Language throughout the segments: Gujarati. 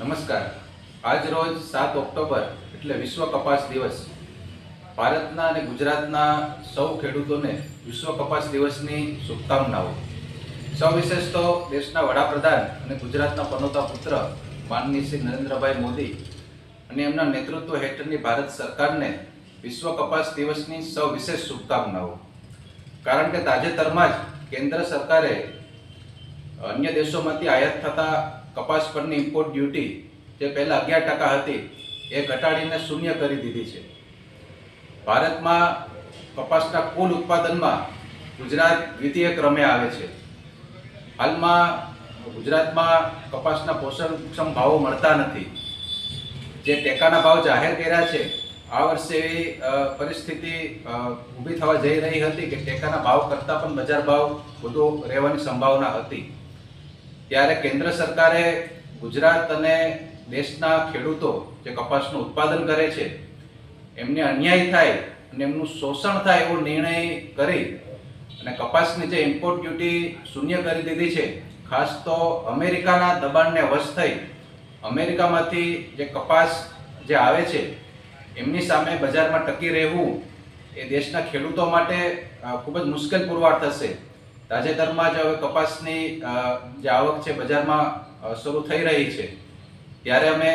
નમસ્કાર. આજ રોજ 7 ઓક્ટોબર એટલે વિશ્વ કપાસ દિવસ. ભારતના અને ગુજરાતના સૌ ખેડૂતોને વિશ્વ કપાસ દિવસની શુભકામનાઓ. સવિશેષ તો દેશના વડાપ્રધાન અને ગુજરાતના પનોતા પુત્ર માનનીય શ્રી નરેન્દ્રભાઈ મોદી અને એમના નેતૃત્વ હેઠળની ભારત સરકારને વિશ્વ કપાસ દિવસની સવિશેષ શુભકામનાઓ. કારણ કે તાજેતરમાં જ કેન્દ્ર સરકારે અન્ય દેશોમાંથી આયાત થતા કપાસ પરની ઇમ્પોર્ટ ડ્યુટી જે પહેલાં 11% હતી એ ઘટાડીને શૂન્ય કરી દીધી છે. ભારતમાં કપાસના કુલ ઉત્પાદનમાં ગુજરાત દ્વિતીય ક્રમે આવે છે. હાલમાં ગુજરાતમાં કપાસના પોષણક્ષમ ભાવો મળતા નથી. જે ટેકાના ભાવ જાહેર કર્યા છે, આ વર્ષે એવી પરિસ્થિતિ ઊભી થવા જઈ રહી હતી કે ટેકાના ભાવ કરતાં પણ બજાર ભાવ વધુ રહેવાની સંભાવના હતી. ત્યારે કેન્દ્ર સરકારે ગુજરાત અને દેશના ખેડૂતો જે કપાસનું ઉત્પાદન કરે છે એમને અન્યાય થાય અને એમનું શોષણ થાય એવો નિર્ણય કરી અને કપાસની જે ઇમ્પોર્ટ ડ્યુટી શૂન્ય કરી દીધી છે. ખાસ તો અમેરિકાના દબાણને વશ થઈ અમેરિકામાંથી જે કપાસ જે આવે છે એમની સામે બજારમાં ટકી રહેવું એ દેશના ખેડૂતો માટે ખૂબ જ મુશ્કેલ પુરવાર થશે. તાજેતરમાં જ હવે કપાસની જે આવક છે બજારમાં શરૂ થઈ રહી છે. ત્યારે અમે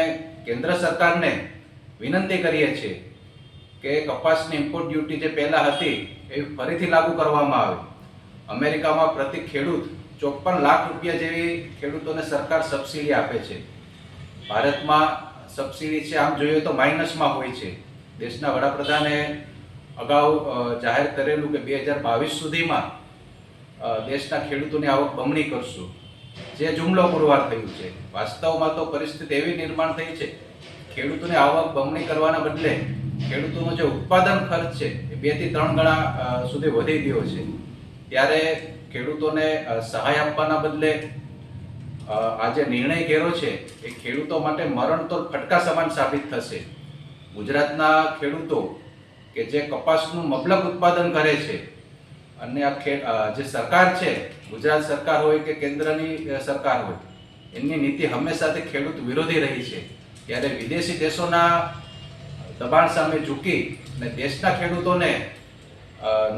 કેન્દ્ર સરકારને વિનંતી કરીએ છીએ કે કપાસની ઇમ્પોર્ટ ડ્યુટી જે પહેલાં હતી એ ફરીથી લાગુ કરવામાં આવે. અમેરિકામાં પ્રતિ ખેડૂત 54 લાખ રૂપિયા જેવી ખેડૂતોને સરકાર સબસિડી આપે છે. ભારતમાં સબસિડી છે આમ જોઈએ તો માઇનસમાં હોય છે. દેશના વડાપ્રધાને અગાઉ જાહેર કરેલું કે 2022 સુધીમાં દેશના ખેડૂતોની આવક બમણી કરશું, જે જુમલો પુરવાર થયું છે. વાસ્તવમાં તો પરિસ્થિતિ એવી નિર્માણ થઈ છે, ખેડૂતોની આવક બમણી કરવાના બદલે ખેડૂતોનો જે ઉત્પાદન ખર્ચ છે એ 2 થી 3 ગણા સુધી વધી ગયો છે. ત્યારે ખેડૂતોને સહાય આપવાના બદલે આ જે નિર્ણય કર્યો છે એ ખેડૂતો માટે મરણતોલ ફટકા સમાન સાબિત થશે. ગુજરાતના ખેડૂતો કે જે કપાસનું મબલક ઉત્પાદન કરે છે અને આ જે સરકાર છે, ગુજરાત સરકાર હોય કે કેન્દ્રની સરકાર હોય, એમની નીતિ હંમેશાથી ખેડૂત વિરોધી રહી છે. ત્યારે વિદેશી દેશોના દબાણ સામે ઝૂકી અને દેશના ખેડૂતોને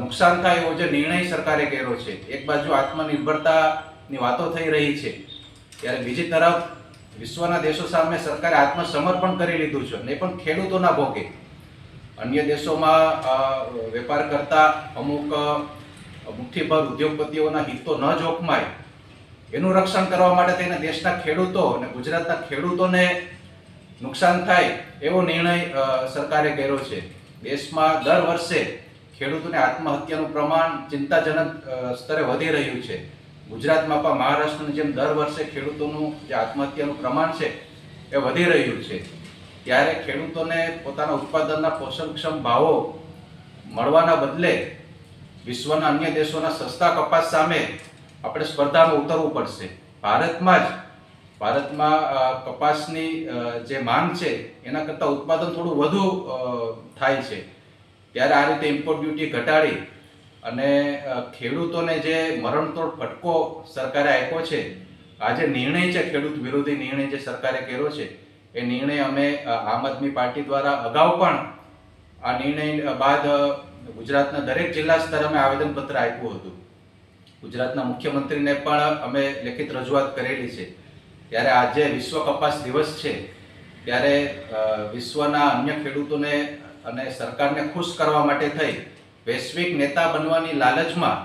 નુકસાન થાય એવો જે નિર્ણય સરકારે કર્યો છે, એક બાજુ આત્મનિર્ભરતાની વાતો થઈ રહી છે, ત્યારે બીજી તરફ વિશ્વના દેશો સામે સરકારે આત્મસમર્પણ કરી લીધું છે અને એ પણ ખેડૂતોના ભોગે. અન્ય દેશોમાં વેપાર કરતા અમુક મુઠ્ઠીભર ઉદ્યોગપતિઓના હિતો ન જોખમાય એનું રક્ષણ કરવા માટે થઈને દેશના ખેડૂતો અને ગુજરાતના ખેડૂતોને નુકસાન થાય એવો નિર્ણય સરકારે કર્યો છે. દેશમાં દર વર્ષે ખેડૂતોને આત્મહત્યાનું પ્રમાણ ચિંતાજનક સ્તરે વધી રહ્યું છે. ગુજરાતમાં પણ મહારાષ્ટ્રની જેમ દર વર્ષે ખેડૂતોનું જે આત્મહત્યાનું પ્રમાણ છે એ વધી રહ્યું છે. ત્યારે ખેડૂતોને પોતાના ઉત્પાદનના પોષણક્ષમ ભાવો મળવાના બદલે વિશ્વના અન્ય દેશોના સસ્તા કપાસ સામે આપણે સ્પર્ધામાં ઉતરવું પડશે. ભારતમાં કપાસની જે માંગ છે એના કરતાં ઉત્પાદન થોડું વધુ થાય છે. ત્યારે આ રીતે ઇમ્પોર્ટ ડ્યુટી ઘટાડી અને ખેડૂતોને જે મરણતોડ ફટકો સરકારે આપ્યો છે, આ જે નિર્ણય છે ખેડૂત વિરોધી નિર્ણય જે સરકારે કર્યો છે, એ નિર્ણય અમે આમ આદમી પાર્ટી દ્વારા અગાઉ પણ આ નિર્ણય બાદ ગુજરાતના દરેક જિલ્લા સ્તરે અમે આવેદનપત્ર આપ્યું હતું. ગુજરાતના મુખ્યમંત્રીને પણ અમે લેખિત રજૂઆત કરેલી છે. ત્યારે આજે વિશ્વ કપાસ દિવસ છે, ત્યારે વિશ્વના અન્ય ખેડૂતોને અને સરકારને ખુશ કરવા માટે થઈ વૈશ્વિક નેતા બનવાની લાલચમાં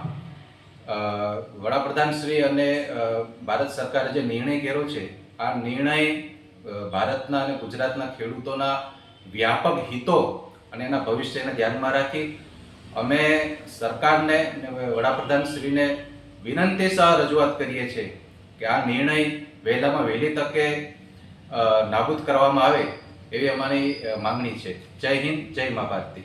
વડાપ્રધાન શ્રી અને ભારત સરકારે જે નિર્ણય કર્યો છે, આ નિર્ણય ભારતના અને ગુજરાતના ખેડૂતોના વ્યાપક હિતો અને એના ભવિષ્યને ધ્યાનમાં રાખી અમે સરકારને અને વડાપ્રધાન શ્રીને વિનંતી સહ રજૂઆત કરીએ છીએ કે આ નિર્ણય વહેલામાં વહેલી તકે નાબૂદ કરવામાં આવે એવી અમારી માંગણી છે. જય હિન્દ, જય મા ભારતી.